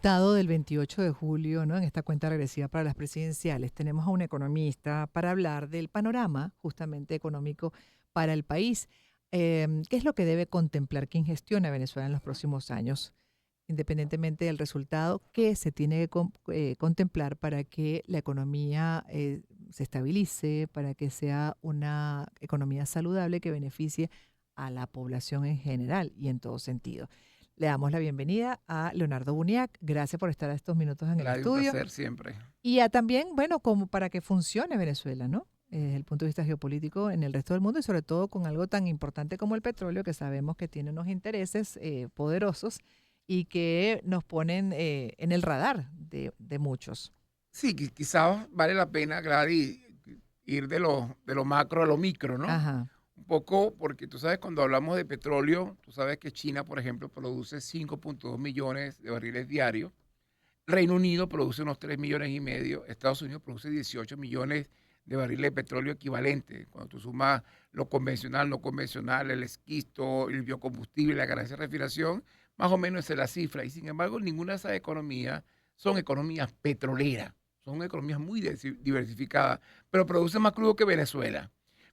resultado del 28 de julio, ¿no? En esta cuenta regresiva para las presidenciales, tenemos a un economista para hablar del panorama justamente económico para el país. ¿Qué es lo que debe contemplar quien gestiona Venezuela en los próximos años? Independientemente del resultado, ¿qué se tiene que contemplar para que la economía se estabilice, para que sea una economía saludable que beneficie a la población en general y en todo sentido? Le damos la bienvenida a Leonardo Buniac. Gracias por estar a estos minutos en el Claro, un estudio. placer siempre. Y a también, bueno, como para que funcione Venezuela, ¿no? Desde el punto de vista geopolítico en el resto del mundo y sobre todo con algo tan importante como el petróleo, que sabemos que tiene unos intereses poderosos y que nos ponen en el radar de muchos. Sí, quizás vale la pena, Gladys, ir de lo macro a lo micro, ¿no? Ajá. Un poco porque tú sabes, cuando hablamos de petróleo, tú sabes que China, por ejemplo, produce 5,2 millones de barriles diarios. Reino Unido produce unos 3 millones y medio. Estados Unidos produce 18 millones de barriles de petróleo equivalente. Cuando tú sumas lo convencional, no convencional, el esquisto, el biocombustible, la ganancia de refinación, más o menos esa es la cifra. Y sin embargo, ninguna de esas economías son economías petroleras. Son economías muy diversificadas, pero producen más crudo que Venezuela.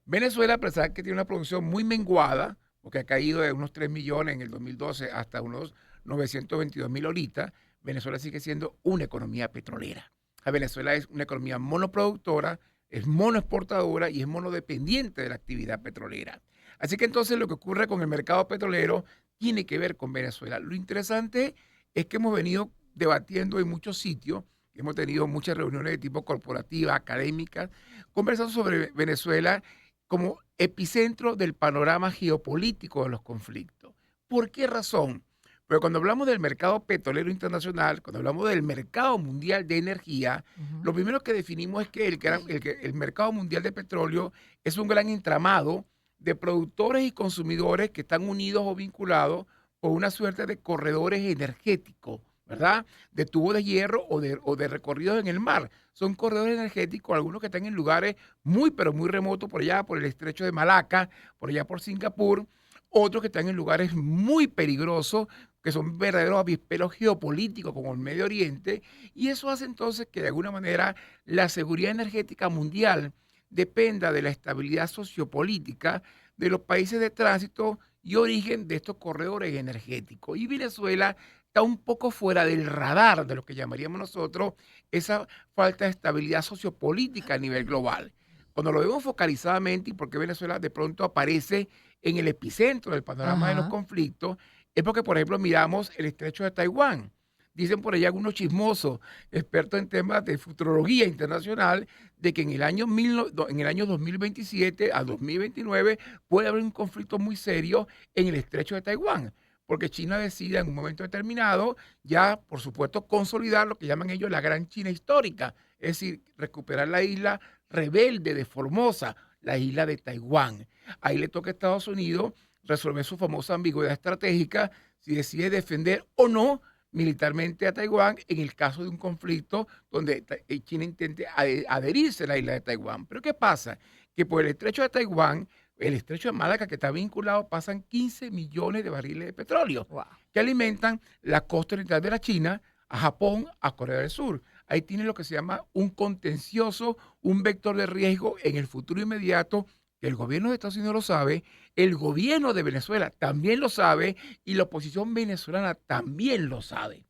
Venezuela, a pesar que tiene una producción muy menguada, porque ha caído de unos 3 millones en el 2012 hasta unos 922 mil ahorita, Venezuela sigue siendo una economía petrolera. Venezuela es una economía monoproductora, es monoexportadora y es monodependiente de la actividad petrolera. Así que entonces lo que ocurre con el mercado petrolero tiene que ver con Venezuela. Lo interesante es que hemos venido debatiendo en muchos sitios, hemos tenido muchas reuniones de tipo corporativa, académicas, conversando sobre Venezuela como epicentro del panorama geopolítico de los conflictos. ¿Por qué razón? Pero cuando hablamos del mercado petrolero internacional, cuando hablamos del mercado mundial de energía, Ujú. lo primero que definimos es que el mercado mundial de petróleo es un gran entramado de productores y consumidores que están unidos o vinculados por una suerte de corredores energéticos, ¿verdad? De tubos de hierro o de recorridos en el mar. Son corredores energéticos, algunos que están en lugares muy, pero muy remotos, por allá, por el estrecho de Malaca, por allá por Singapur, otros que están en lugares muy peligrosos, que son verdaderos avisperos geopolíticos como el Medio Oriente, y eso hace entonces que de alguna manera la seguridad energética mundial dependa de la estabilidad sociopolítica de los países de tránsito y origen de estos corredores energéticos. Y Venezuela está un poco fuera del radar de lo que llamaríamos nosotros esa falta de estabilidad sociopolítica a nivel global. Cuando lo vemos focalizadamente y porque Venezuela de pronto aparece en el epicentro del panorama de los Ajá. conflictos, es porque, por ejemplo, miramos el estrecho de Taiwán. Dicen por allá algunos chismosos, expertos en temas de futurología internacional, de que en el año 2027 a 2029 puede haber un conflicto muy serio en el estrecho de Taiwán, porque China decide en un momento determinado ya, por supuesto, consolidar lo que llaman ellos la Gran China histórica, es decir, recuperar la isla rebelde de Formosa, la isla de Taiwán. Ahí le toca a Estados Unidos resolver su famosa ambigüedad estratégica si decide defender o no militarmente a Taiwán en el caso de un conflicto donde China intente adherirse a la isla de Taiwán. Pero ¿qué pasa? Que por el estrecho de Taiwán, el estrecho de Malaca que está vinculado, pasan 15 millones de barriles de petróleo Wow. que alimentan la costa oriental de la China, a Japón, a Corea del Sur. Ahí tiene lo que se llama un contencioso, un vector de riesgo en el futuro inmediato, que el gobierno de Estados Unidos lo sabe, el gobierno de Venezuela también lo sabe y la oposición venezolana también lo sabe.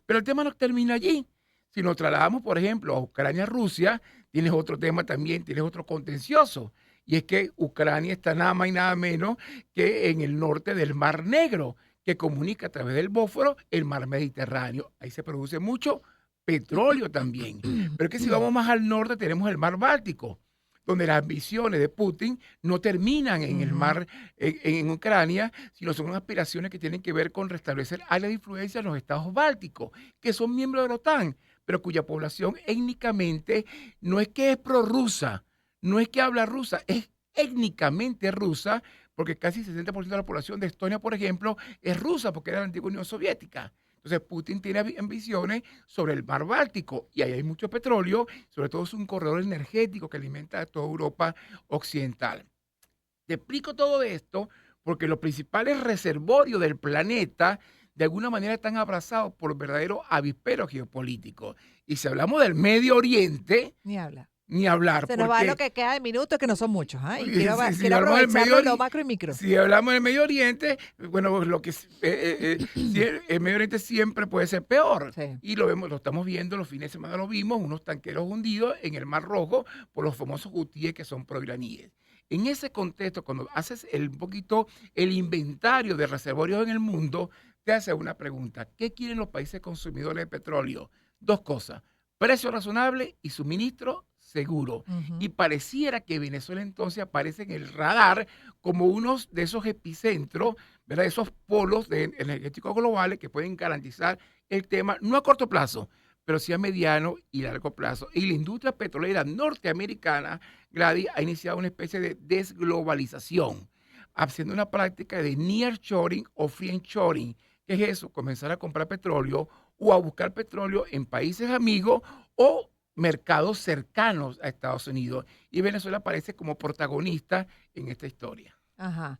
Pero el tema no termina allí. Si nos trasladamos, por ejemplo, a Ucrania-Rusia, tienes otro tema también, tienes otro contencioso. Y es que Ucrania está nada más y nada menos que en el norte del Mar Negro, que comunica a través del Bósforo el mar Mediterráneo. Ahí se produce mucho petróleo también. Pero es que si vamos más al norte tenemos el mar Báltico, donde las ambiciones de Putin no terminan en el Ujú. mar, en Ucrania, sino son aspiraciones que tienen que ver con restablecer áreas de influencia en los estados bálticos, que son miembros de la OTAN, pero cuya población étnicamente no es que es prorrusa, no es que habla rusa, es étnicamente rusa, porque casi el 60% de la población de Estonia, por ejemplo, es rusa, porque era la antigua Unión Soviética. Entonces Putin tiene ambiciones sobre el mar Báltico y ahí hay mucho petróleo, sobre todo es un corredor energético que alimenta a toda Europa occidental. Te explico todo esto porque los principales reservorios del planeta de alguna manera están abrazados por verdaderos avisperos geopolíticos. Y si hablamos del Medio Oriente, Ni habla. ni hablar, Se nos va lo porque que queda de minutos, que no son muchos, ¿ah? Y quiero, si quiero hablamos del aprovecharlo en lo macro y micro. Si hablamos del Medio Oriente, bueno, el Medio Oriente siempre puede ser peor. Sí. Y lo vemos, lo estamos viendo, los fines de semana lo vimos, unos tanqueros hundidos en el Mar Rojo por los famosos hutíes que son proiraníes. En ese contexto, cuando haces un poquito el inventario de reservorios en el mundo, te hace una pregunta: ¿qué quieren los países consumidores de petróleo? Dos cosas: precio razonable y suministro seguro. Y pareciera que Venezuela entonces aparece en el radar como uno de esos epicentros, ¿verdad? Esos polos energéticos globales que pueden garantizar el tema, no a corto plazo, pero sí a mediano y largo plazo. Y la industria petrolera norteamericana, Gladys, ha iniciado una especie de desglobalización, haciendo una práctica de nearshoring o friendshoring. ¿Qué es eso? Comenzar a comprar petróleo o a buscar petróleo en países amigos o mercados cercanos a Estados Unidos. Y Venezuela aparece como protagonista en esta historia. Ajá.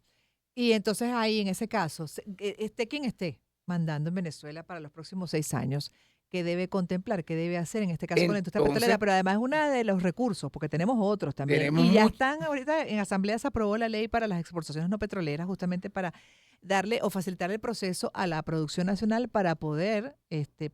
Y entonces ahí, en ese caso, esté quien esté mandando en Venezuela para los próximos 6 años, ¿qué debe contemplar? ¿Qué debe hacer en este caso con la industria petrolera? Entonces, Pero además es uno de los recursos, porque tenemos otros también. tenemos Y ya mucho. están ahorita en asamblea, se aprobó la ley para las exportaciones no petroleras, justamente para darle o facilitar el proceso a la producción nacional para poder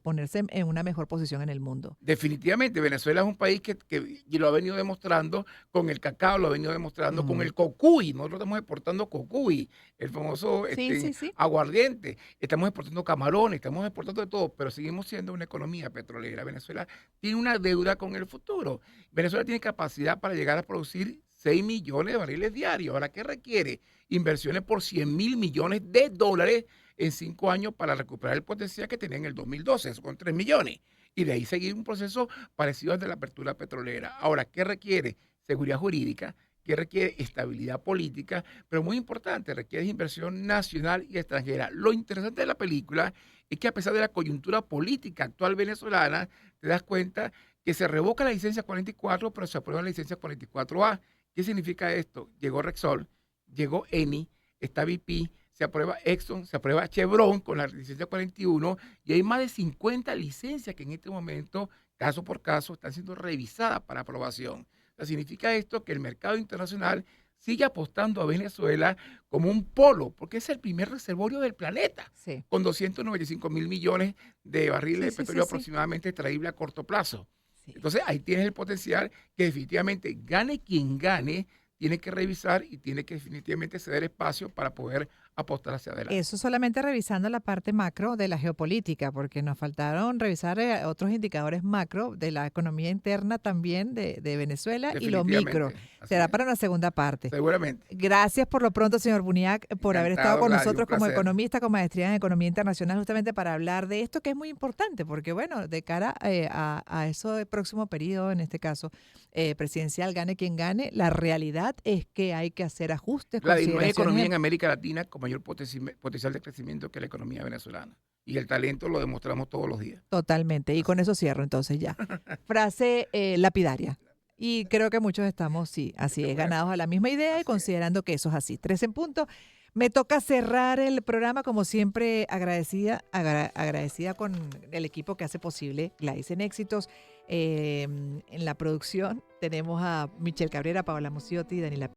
ponerse en una mejor posición en el mundo. Definitivamente, Venezuela es un país que lo ha venido demostrando con el cacao, lo ha venido demostrando con el cocuy. Nosotros estamos exportando cocuy, el famoso Sí. aguardiente. Estamos exportando camarones, estamos exportando de todo, pero seguimos siendo una economía petrolera. Venezuela tiene una deuda con el futuro. Venezuela tiene capacidad para llegar a producir 6 millones de barriles diarios. Ahora, ¿qué requiere? Inversiones por 100.000 millones de dólares en 5 años para recuperar el potencial que tenía en el 2012, eso con 3 millones. Y de ahí seguir un proceso parecido al de la apertura petrolera. Ahora, ¿qué requiere? Seguridad jurídica, ¿qué requiere? Estabilidad política, pero muy importante, requiere inversión nacional y extranjera. Lo interesante de la película es que a pesar de la coyuntura política actual venezolana, te das cuenta que se revoca la licencia 44, pero se aprueba la licencia 44A. ¿Qué significa esto? Llegó Rexol, llegó Eni, está BP, se aprueba Exxon, se aprueba Chevron con la licencia 41 y hay más de 50 licencias que en este momento, caso por caso, están siendo revisadas para aprobación. O sea, significa esto que el mercado internacional sigue apostando a Venezuela como un polo, porque es el primer reservorio del planeta, Sí. con 295.000 millones de barriles de petróleo Sí. aproximadamente extraíble a corto plazo. Sí. Entonces ahí tienes el potencial que definitivamente gane quien gane, tiene que revisar y tiene que definitivamente ceder espacio para poder apostar hacia adelante. Eso solamente revisando la parte macro de la geopolítica, porque nos faltaron revisar otros indicadores macro de la economía interna también de Venezuela y lo micro. Definitivamente. Así Será es. para una segunda parte. Seguramente. Gracias por lo pronto, señor Buniac, por haber estado Encantado, con Gladys, un nosotros como placer. economista con maestría en Economía Internacional, justamente para hablar de esto que es muy importante, porque bueno, de cara a eso próximo periodo, en este caso presidencial, gane quien gane, la realidad es que hay que hacer ajustes, Gladys, no hay consideraciones. economía en América Latina con mayor potencial de crecimiento que la economía venezolana. Y el talento lo demostramos todos los días. Totalmente. Y con eso cierro entonces ya. Frase lapidaria. Y creo que muchos estamos, sí, así es, ganados a la misma idea y considerando que eso es así. 3 en punto. Me toca cerrar el programa, como siempre, agradecida con el equipo que hace posible Gladys en Éxitos. En la producción tenemos a Michelle Cabrera, Paola Muciotti, Daniela